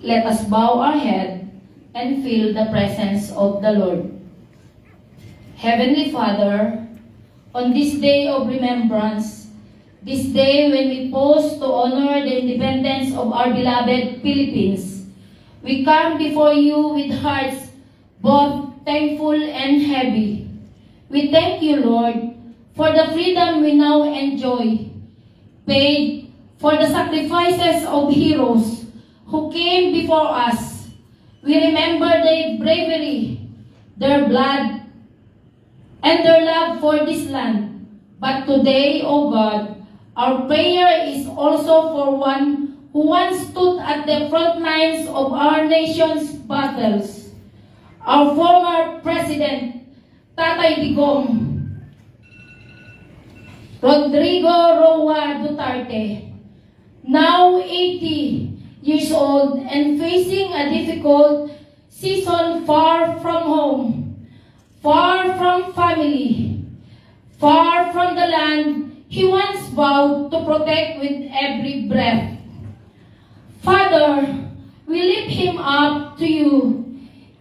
Let us bow our head and feel the presence of the Lord. Heavenly Father, on this day of remembrance, this day when we pause to honor the independence of our beloved Philippines, we come before you with hearts both thankful and heavy. We thank you, Lord, for the freedom we now enjoy, paid for the sacrifices of heroes who came before us. We remember their bravery, their blood, and their love for this land. But today, O God, our prayer is also for one who once stood at the front lines of our nation's battles, our former President, Tatay Digong, Rodrigo Roa Duterte, now 80 years old and facing a difficult season far from home, far from family, far from the land he once vowed to protect with every breath. Father, we lift him up to you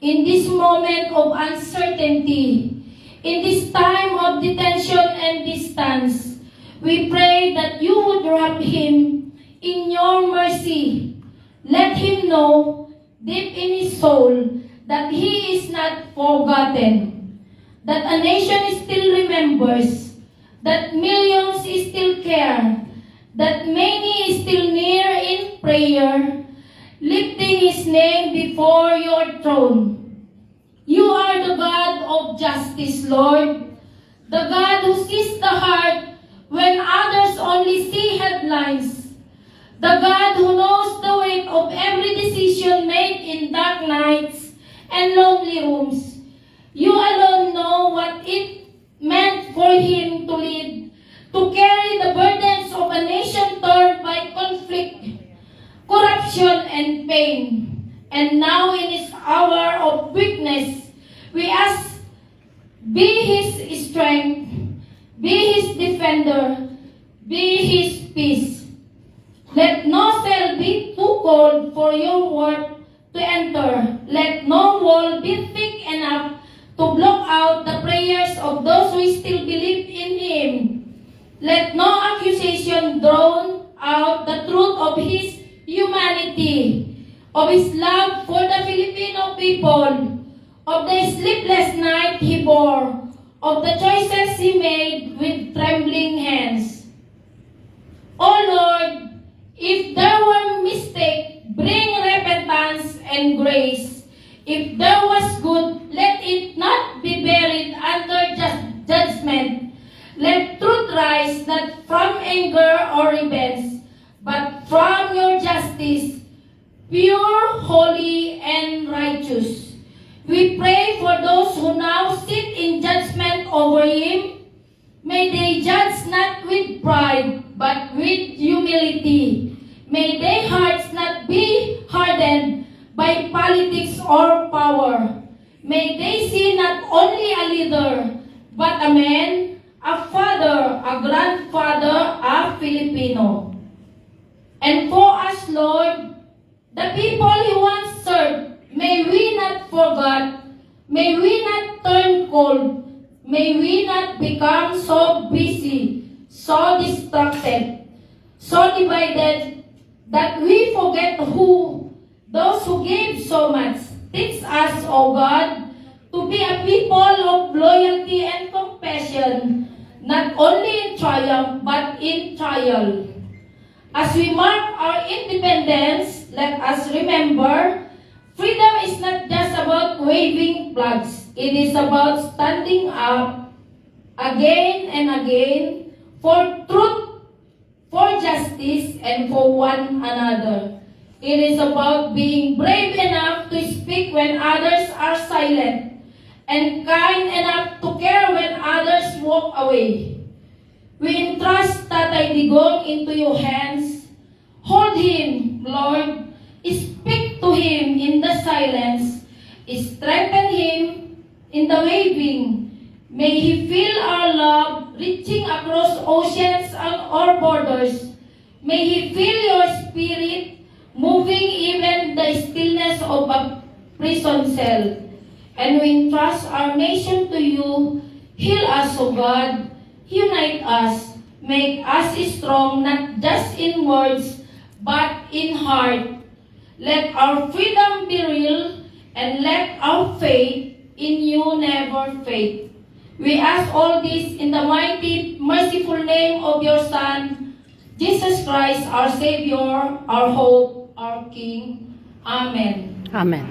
in this moment of uncertainty, in this time of detention and distance. We pray that you would wrap him in your mercy. Let him know deep in his soul that he is not forgotten, that a nation still remembers, that millions still care, that many still near in prayer, lifting his name before your throne. You are the God of justice, Lord, the God who sees the heart when others only see headlines, the God who knows the weight of every decision made in dark nights and lonely rooms. You alone know what it meant for him to lead, to carry the burdens of a nation torn by conflict, corruption, and pain. And now in his hour of weakness, we ask, be his strength, be his defender, be his peace. Let no cell be too cold for your word to enter. Let no wall be thick enough to block out the prayers of those who still believe in him. Let no accusation drown out the truth of his humanity, of his love for the Filipino people, of the sleepless night he bore, of the choices he made with trembling hands. O Lord, if there were mistake, bring repentance and grace. If there was good, let it not be buried under judgment. Let truth rise not from anger or revenge, but from your justice, pure, holy, and righteous. We pray for those who now sit in judgment over him. May they judge not with pride, but with humility. May their hearts not be hardened by politics or power. May they see not only a leader, but a man, a father, a grandfather, a Filipino. And for us, Lord, the people you once served, may we not forget, may we not turn cold, may we not become so busy, so distracted, so divided, that we forget those who gave so much. Teach us, O God, to be a people of loyalty and compassion, not only in triumph, but in trial. As we mark our independence, let us remember, freedom is not just about waving flags. It is about standing up again and again for truth, for justice, and for one another. It is about being brave enough to speak when others are silent, and kind enough to care when others walk away. We entrust Tatay Digong into your hands. Hold him, Lord. Speak to him in the silence. Strengthen him in the waving. May he feel our love reaching across oceans or borders. May he feel your spirit moving even the still prison cell. And we entrust our nation to you. Heal us, O God. Unite us. Make us strong, not just in words, but in heart. Let our freedom be real, and let our faith in you never fade. We ask all this in the mighty, merciful name of your Son, Jesus Christ, our Savior, our hope, our King. Amen. Amen.